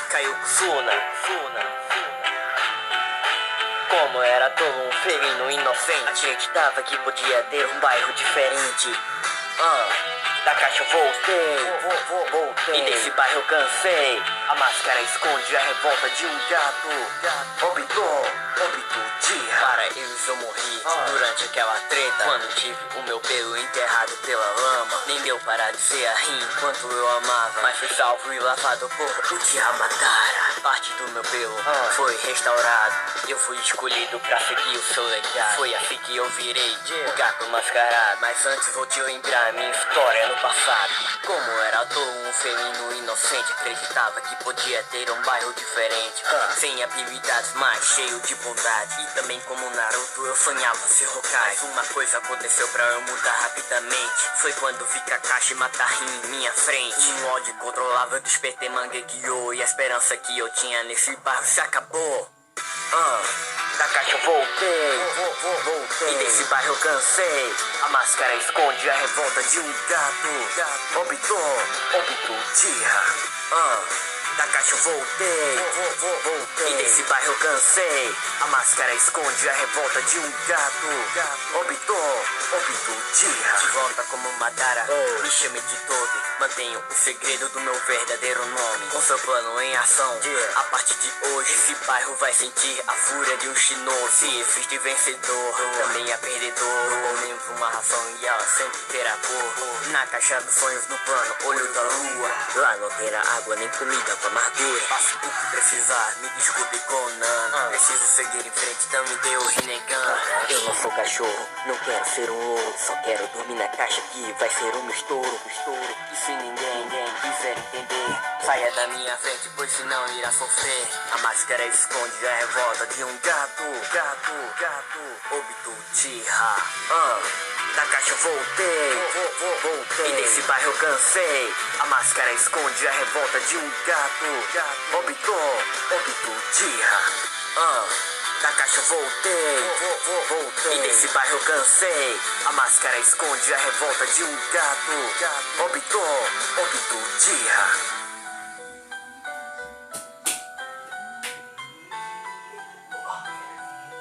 caiu Suna. Como era todo um felino inocente, acreditava que podia ter um bairro diferente. Da caixa eu voltei, e desse bairro eu cansei. A máscara esconde a revolta de um gato. Óbito dia. Para eles eu morri durante aquela treta, quando tive o meu pelo enterrado pela lama. Nem deu para dizer a rim quanto eu amava, mas foi salvo e lavado por o dia matara. Parte do meu pelo foi restaurado, eu fui escolhido pra seguir o seu legado. Foi assim que eu virei o gato mascarado. Mas antes vou te lembrar minha história no passado. Como era todo um felino inocente, acreditava que podia ter um bairro diferente, sem habilidades, mas cheio de bondade. E também como Naruto eu sonhava ser Hokage. Mas uma coisa aconteceu pra eu mudar rapidamente. Foi quando vi Kakashi matar Rin em minha frente. Um ódio incontrolável eu despertei Mangekyo, e a esperança que eu tinha nesse bairro se acabou. Da caixa eu voltei, e desse bairro eu cansei. A máscara esconde a revolta de um gato. Óbito dia. Da caixa eu voltei, e desse bairro eu cansei. A máscara esconde a revolta de um gato. Óbito dia. De volta como Madara, me chame de Toby. Mantenho o segredo do meu verdadeiro nome, com seu plano em ação. A partir de hoje esse bairro vai sentir a fúria de um shinobi. Se existe vencedor, também é perdedor. Comemos uma ração e ela sempre terá cor. Na caixa dos sonhos do plano, olho da lua. Lá não terá água nem comida com amargura. Faço o que precisar, me desculpe Conan. Preciso seguir em frente, então me deu renegando. Eu não sou cachorro, não quero ser um louro. Só quero dormir na caixa que vai ser um estouro. E se ninguém quiser entender, saia da minha frente, pois senão irá sofrer. A máscara esconde a revolta de um gato. Óbito dia. Da caixa eu voltei, e desse bairro eu cansei. A máscara esconde a revolta de um gato. Óbito dia. Da caixa eu voltei, e desse bairro eu cansei. A máscara esconde a revolta de um gato. Óbito dia.